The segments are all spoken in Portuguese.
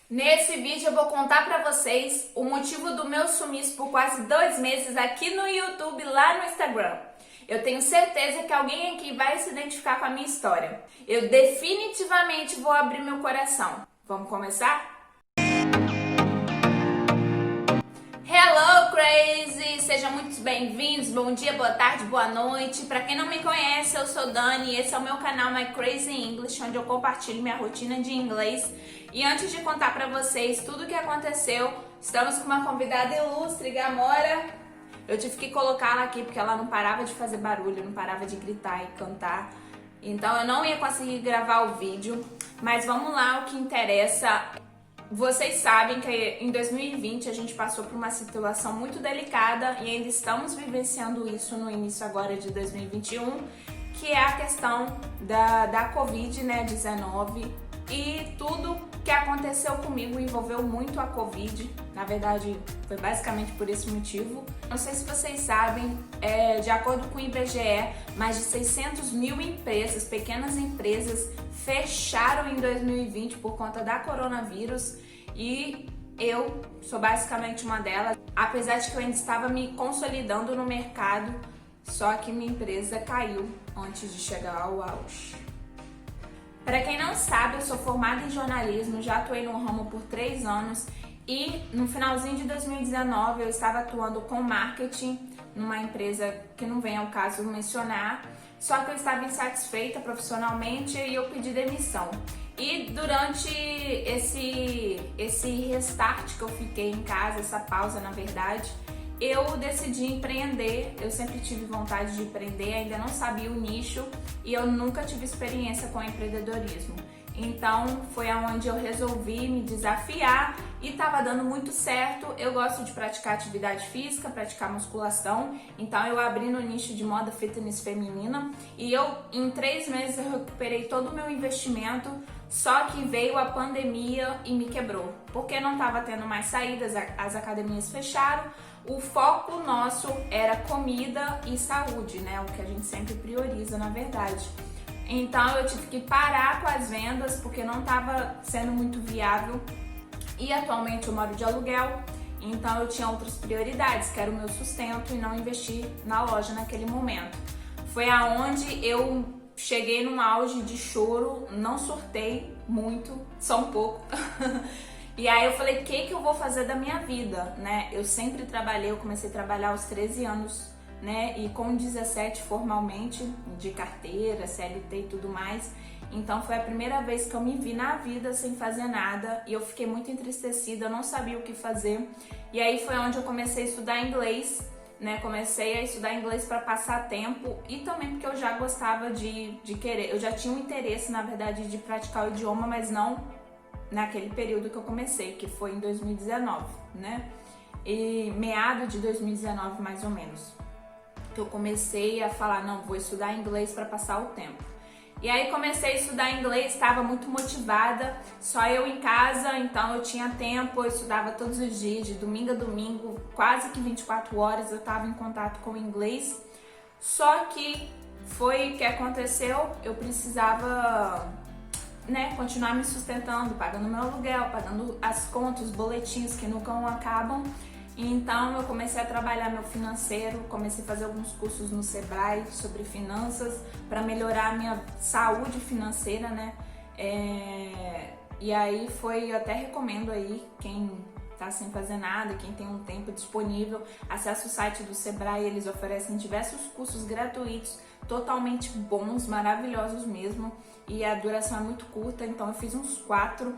Nesse vídeo eu vou contar pra vocês o motivo do meu sumiço por quase 2 meses aqui no YouTube e lá no Instagram. Eu tenho certeza que alguém aqui vai se identificar com a minha história. Eu definitivamente vou abrir meu coração. Vamos começar? Hello Crazy! Sejam muito bem-vindos, bom dia, boa tarde, boa noite. Pra quem não me conhece, eu sou Dani e esse é o meu canal My Crazy English, onde eu compartilho minha rotina de inglês. E antes de contar pra vocês tudo o que aconteceu, estamos com uma convidada ilustre, Gamora. Eu tive que colocá-la aqui porque ela não parava de fazer barulho, não parava de gritar e cantar. Então eu não ia conseguir gravar o vídeo, mas vamos lá, o que interessa. Vocês sabem que em 2020 a gente passou por uma situação muito delicada e ainda estamos vivenciando isso no início agora de 2021, que é a questão da Covid, né, 19, e tudo que aconteceu comigo envolveu muito a Covid. Na verdade, foi basicamente por esse motivo. Não sei se vocês sabem, de acordo com o IBGE, mais de 600 mil empresas, pequenas empresas, fecharam em 2020 por conta da coronavírus e eu sou basicamente uma delas. Apesar de que eu ainda estava me consolidando no mercado, só que minha empresa caiu antes de chegar ao auge. Para quem não sabe, eu sou formada em jornalismo, já atuei no ramo por 3 anos e no finalzinho de 2019 eu estava atuando com marketing numa empresa que não vem ao caso mencionar, só que eu estava insatisfeita profissionalmente e eu pedi demissão. E durante esse restart que eu fiquei em casa, essa pausa na verdade, eu decidi empreender. Eu sempre tive vontade de empreender, ainda não sabia o nicho e eu nunca tive experiência com empreendedorismo. Então foi aonde eu resolvi me desafiar e estava dando muito certo. Eu gosto de praticar atividade física, praticar musculação, então eu abri no nicho de moda fitness feminina e em 3 meses eu recuperei todo o meu investimento. Só que veio a pandemia e me quebrou, porque não estava tendo mais saídas, as academias fecharam. O foco nosso era comida e saúde, né? O que a gente sempre prioriza, na verdade. Então eu tive que parar com as vendas porque não estava sendo muito viável. E atualmente eu moro de aluguel, então eu tinha outras prioridades, que era o meu sustento e não investir na loja naquele momento. Foi aonde eu cheguei num auge de choro, não surtei muito, só um pouco. E aí eu falei, o que eu vou fazer da minha vida, né? Eu sempre trabalhei, eu comecei a trabalhar aos 13 anos, né? E com 17 formalmente, de carteira, CLT e tudo mais. Então foi a primeira vez que eu me vi na vida sem fazer nada e eu fiquei muito entristecida, eu não sabia o que fazer. E aí foi onde eu comecei a estudar inglês, né? Comecei a estudar inglês para passar tempo e também porque eu já gostava de querer, eu já tinha um interesse, na verdade, de praticar o idioma, mas não naquele período que eu comecei, que foi em 2019, né? E meado de 2019, mais ou menos, que eu comecei a falar, não, vou estudar inglês para passar o tempo. E aí comecei a estudar inglês, estava muito motivada, só eu em casa, então eu tinha tempo, eu estudava todos os dias, de domingo a domingo, quase que 24 horas eu estava em contato com o inglês. Só que foi o que aconteceu, eu precisava, né, continuar me sustentando, pagando meu aluguel, pagando as contas, os boletins que nunca acabam. Então eu comecei a trabalhar meu financeiro, comecei a fazer alguns cursos no Sebrae sobre finanças para melhorar a minha saúde financeira, né? E aí eu até recomendo aí, quem tá sem fazer nada, quem tem um tempo disponível, acesse o site do Sebrae, eles oferecem diversos cursos gratuitos, totalmente bons, maravilhosos mesmo, e a duração é muito curta, então eu fiz uns 4.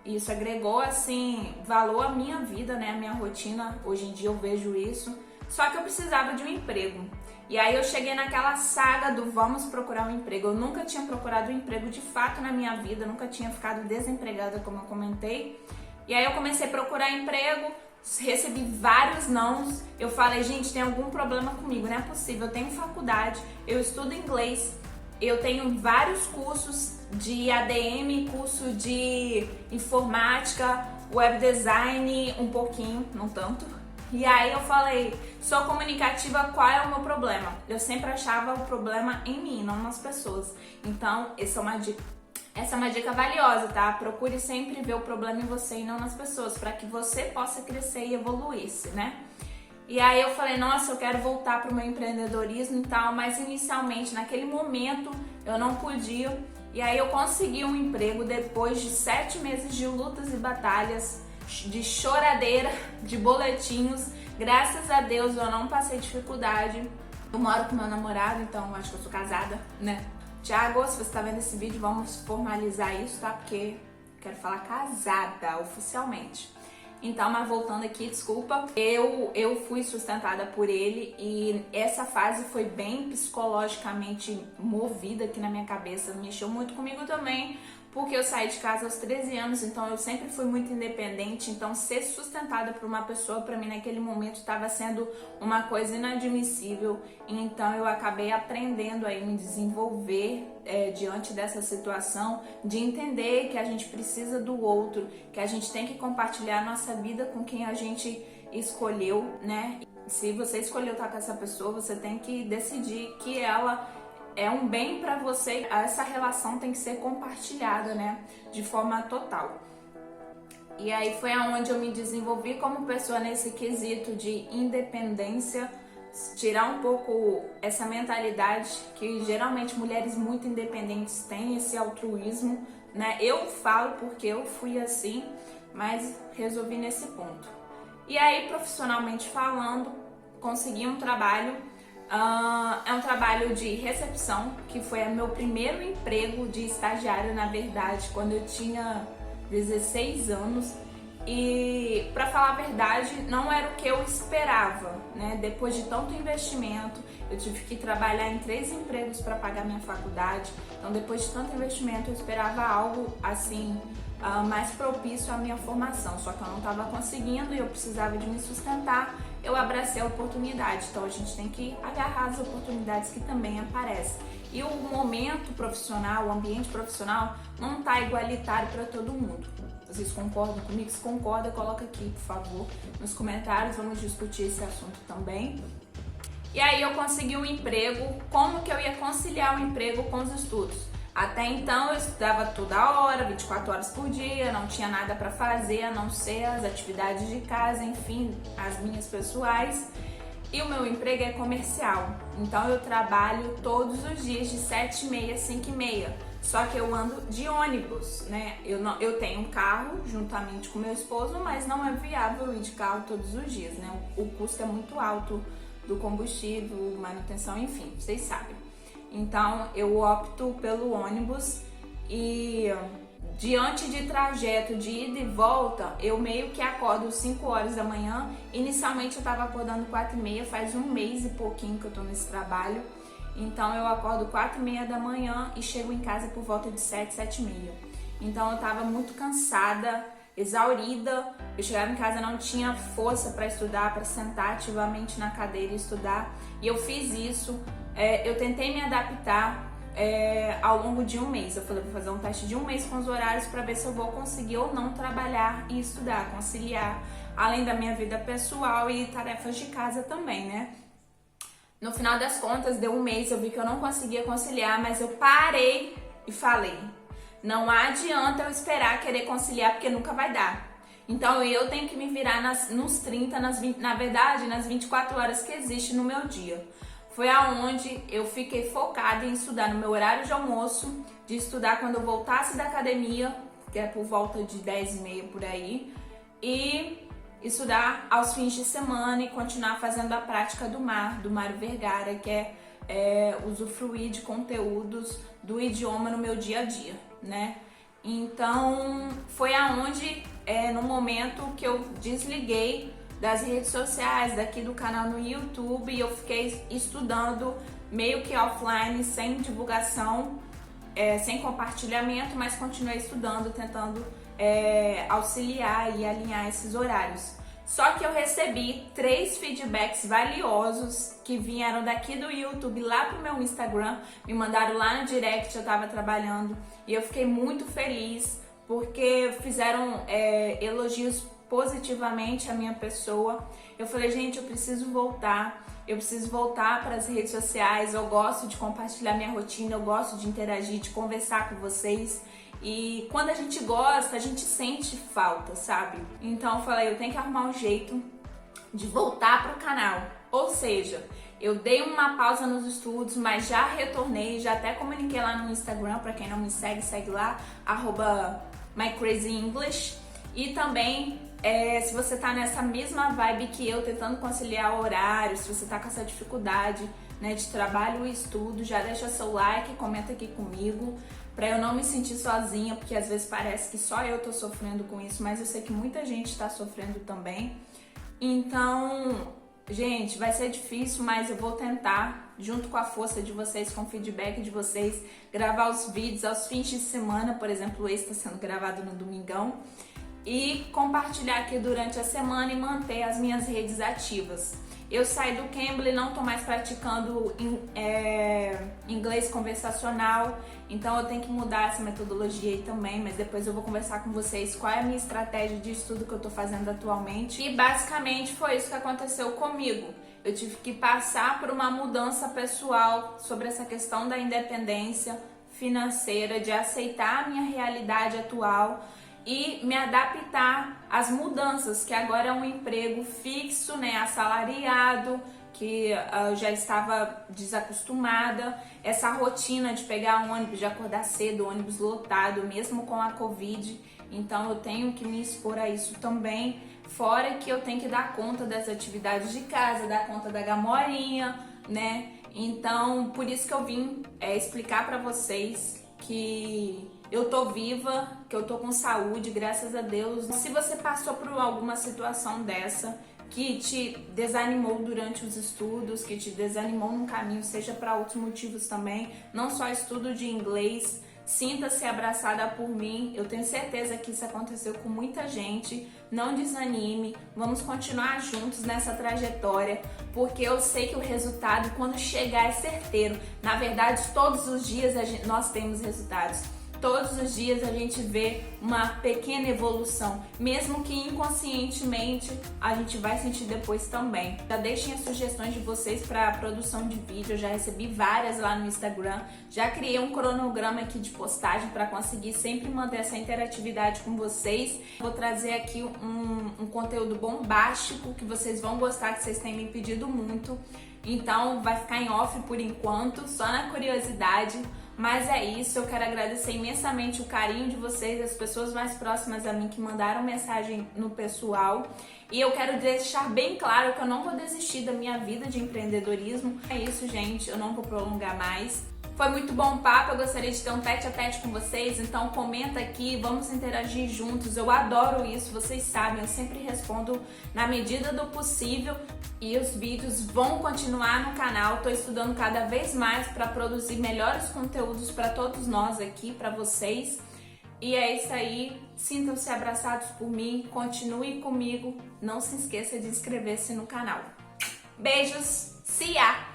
Isso agregou, assim, valor à minha vida, né, à minha rotina. Hoje em dia eu vejo isso. Só que eu precisava de um emprego. E aí eu cheguei naquela saga do vamos procurar um emprego. Eu nunca tinha procurado um emprego de fato na minha vida, nunca tinha ficado desempregada, como eu comentei. E aí eu comecei a procurar emprego, recebi vários nãos. Eu falei, gente, tem algum problema comigo, não é possível. Eu tenho faculdade, eu estudo inglês, eu tenho vários cursos de ADM, curso de informática, web design, um pouquinho, não tanto. E aí eu falei, sou comunicativa, qual é o meu problema? Eu sempre achava o problema em mim, não nas pessoas. Então, essa é uma dica Essa é uma dica valiosa, tá? Procure sempre ver o problema em você e não nas pessoas, para que você possa crescer e evoluir-se, né? E aí eu falei, nossa, eu quero voltar para o meu empreendedorismo e tal, mas inicialmente, naquele momento, eu não podia. E aí eu consegui um emprego depois de 7 meses de lutas e batalhas, de choradeira, de boletinhos. Graças a Deus eu não passei dificuldade. Eu moro com meu namorado, então acho que eu sou casada, né? Thiago, se você tá vendo esse vídeo, vamos formalizar isso, tá? Porque quero falar casada, oficialmente. Então, mas voltando aqui, desculpa, eu fui sustentada por ele e essa fase foi bem psicologicamente movida aqui na minha cabeça, mexeu muito comigo também, porque eu saí de casa aos 13 anos, então eu sempre fui muito independente, então ser sustentada por uma pessoa, para mim naquele momento estava sendo uma coisa inadmissível, então eu acabei aprendendo aí me desenvolver diante dessa situação, de entender que a gente precisa do outro, que a gente tem que compartilhar a nossa vida com quem a gente escolheu, né? Se você escolheu estar com essa pessoa, você tem que decidir que ela é um bem para você, essa relação tem que ser compartilhada, né, de forma total. E aí foi aonde eu me desenvolvi como pessoa nesse quesito de independência, tirar um pouco essa mentalidade que geralmente mulheres muito independentes têm, esse altruísmo, né? Eu falo porque eu fui assim, mas resolvi nesse ponto. E aí, profissionalmente falando, consegui um trabalho. É um trabalho de recepção, que foi meu primeiro emprego de estagiária, na verdade, quando eu tinha 16 anos. E, pra falar a verdade, não era o que eu esperava, né? Depois de tanto investimento, eu tive que trabalhar em 3 empregos para pagar minha faculdade. Então, depois de tanto investimento, eu esperava algo assim mais propício à minha formação. Só que eu não estava conseguindo e eu precisava de me sustentar. Eu abracei a oportunidade. Então, a gente tem que agarrar as oportunidades que também aparecem. E o momento profissional, o ambiente profissional, não está igualitário para todo mundo. Vocês concordam comigo? Se concorda, coloca aqui, por favor, nos comentários. Vamos discutir esse assunto também. E aí eu consegui um emprego. Como que eu ia conciliar o emprego com os estudos? Até então eu estudava toda hora, 24 horas por dia, não tinha nada para fazer a não ser as atividades de casa, enfim, as minhas pessoais. E o meu emprego é comercial, então eu trabalho todos os dias de 7h30 às 5h30. Só que eu ando de ônibus, né? Eu tenho um carro juntamente com meu esposo, mas não é viável ir de carro todos os dias, né? O custo é muito alto do combustível, manutenção, enfim, vocês sabem. Então eu opto pelo ônibus e diante de trajeto de ida e volta, eu meio que acordo 5 horas da manhã. Inicialmente eu tava acordando 4h30, faz 1 mês e pouquinho que eu tô nesse trabalho. Então eu acordo 4h30 da manhã e chego em casa por volta de 7, 7h30. Então eu tava muito cansada, exaurida. Eu chegava em casa, não tinha força para estudar, para sentar ativamente na cadeira e estudar. E eu fiz isso. Eu tentei me adaptar ao longo de 1 mês. Eu falei, vou fazer um teste de 1 mês com os horários para ver se eu vou conseguir ou não trabalhar e estudar, conciliar, além da minha vida pessoal e tarefas de casa também, né? No final das contas, deu 1 mês, eu vi que eu não conseguia conciliar, mas eu parei e falei, não adianta eu esperar querer conciliar, porque nunca vai dar. Então eu tenho que me virar nos 30, na verdade, nas 24 horas que existe no meu dia. Foi aonde eu fiquei focada em estudar no meu horário de almoço, de estudar quando eu voltasse da academia, que é por volta de 10h30 por aí, e estudar aos fins de semana e continuar fazendo a prática do Mário Vergara, que é usufruir de conteúdos do idioma no meu dia a dia, né? Então foi aonde, no momento que eu desliguei das redes sociais, daqui do canal no YouTube, e eu fiquei estudando meio que offline, sem divulgação, sem compartilhamento, mas continuei estudando, tentando auxiliar e alinhar esses horários. Só que eu recebi 3 feedbacks valiosos que vieram daqui do YouTube lá pro meu Instagram, me mandaram lá no direct, eu tava trabalhando, e eu fiquei muito feliz porque fizeram elogios positivamente a minha pessoa. Eu falei, gente, eu preciso voltar para as redes sociais, eu gosto de compartilhar minha rotina, eu gosto de interagir, de conversar com vocês. E quando a gente gosta, a gente sente falta, sabe? Então eu falei, eu tenho que arrumar um jeito de voltar pro canal. Ou seja, eu dei uma pausa nos estudos, mas já retornei, já até comuniquei lá no Instagram, pra quem não me segue, segue lá, @mycrazyenglish. E também, se você tá nessa mesma vibe que eu, tentando conciliar o horário, se você tá com essa dificuldade, né, de trabalho e estudo, já deixa seu like, comenta aqui comigo, pra eu não me sentir sozinha, porque às vezes parece que só eu tô sofrendo com isso, mas eu sei que muita gente tá sofrendo também. Então, gente, vai ser difícil, mas eu vou tentar, junto com a força de vocês, com o feedback de vocês, gravar os vídeos aos fins de semana, por exemplo, esse está sendo gravado no domingão, e compartilhar aqui durante a semana e manter as minhas redes ativas. Eu saí do Cambly, não estou mais praticando inglês conversacional, então eu tenho que mudar essa metodologia aí também, mas depois eu vou conversar com vocês qual é a minha estratégia de estudo que eu estou fazendo atualmente. E basicamente foi isso que aconteceu comigo. Eu tive que passar por uma mudança pessoal sobre essa questão da independência financeira, de aceitar a minha realidade atual e me adaptar às mudanças, que agora é um emprego fixo, né, assalariado, que eu já estava desacostumada, essa rotina de pegar um ônibus, de acordar cedo, ônibus lotado, mesmo com a Covid, então eu tenho que me expor a isso também, fora que eu tenho que dar conta das atividades de casa, dar conta da Gamorinha, né, então por isso que eu vim explicar para vocês que eu tô viva, que eu tô com saúde, graças a Deus. Se você passou por alguma situação dessa, que te desanimou durante os estudos, que te desanimou no caminho, seja para outros motivos também, não só estudo de inglês, sinta-se abraçada por mim. Eu tenho certeza que isso aconteceu com muita gente. Não desanime, vamos continuar juntos nessa trajetória, porque eu sei que o resultado, quando chegar, é certeiro. Na verdade, todos os dias nós temos resultados. Todos os dias a gente vê uma pequena evolução, mesmo que inconscientemente a gente vai sentir depois também. Já deixem as sugestões de vocês para a produção de vídeo, eu já recebi várias lá no Instagram, já criei um cronograma aqui de postagem para conseguir sempre manter essa interatividade com vocês. Vou trazer aqui um conteúdo bombástico que vocês vão gostar, que vocês têm me pedido muito. Então vai ficar em off por enquanto, só na curiosidade. Mas é isso, eu quero agradecer imensamente o carinho de vocês, as pessoas mais próximas a mim que mandaram mensagem no pessoal. E eu quero deixar bem claro que eu não vou desistir da minha vida de empreendedorismo. É isso, gente, eu não vou prolongar mais. Foi muito bom o papo, eu gostaria de ter um tete a tete com vocês, então comenta aqui, vamos interagir juntos. Eu adoro isso, vocês sabem, eu sempre respondo na medida do possível. E os vídeos vão continuar no canal, estou estudando cada vez mais para produzir melhores conteúdos para todos nós aqui, para vocês. E é isso aí, sintam-se abraçados por mim, continuem comigo, não se esqueça de inscrever-se no canal. Beijos, see ya!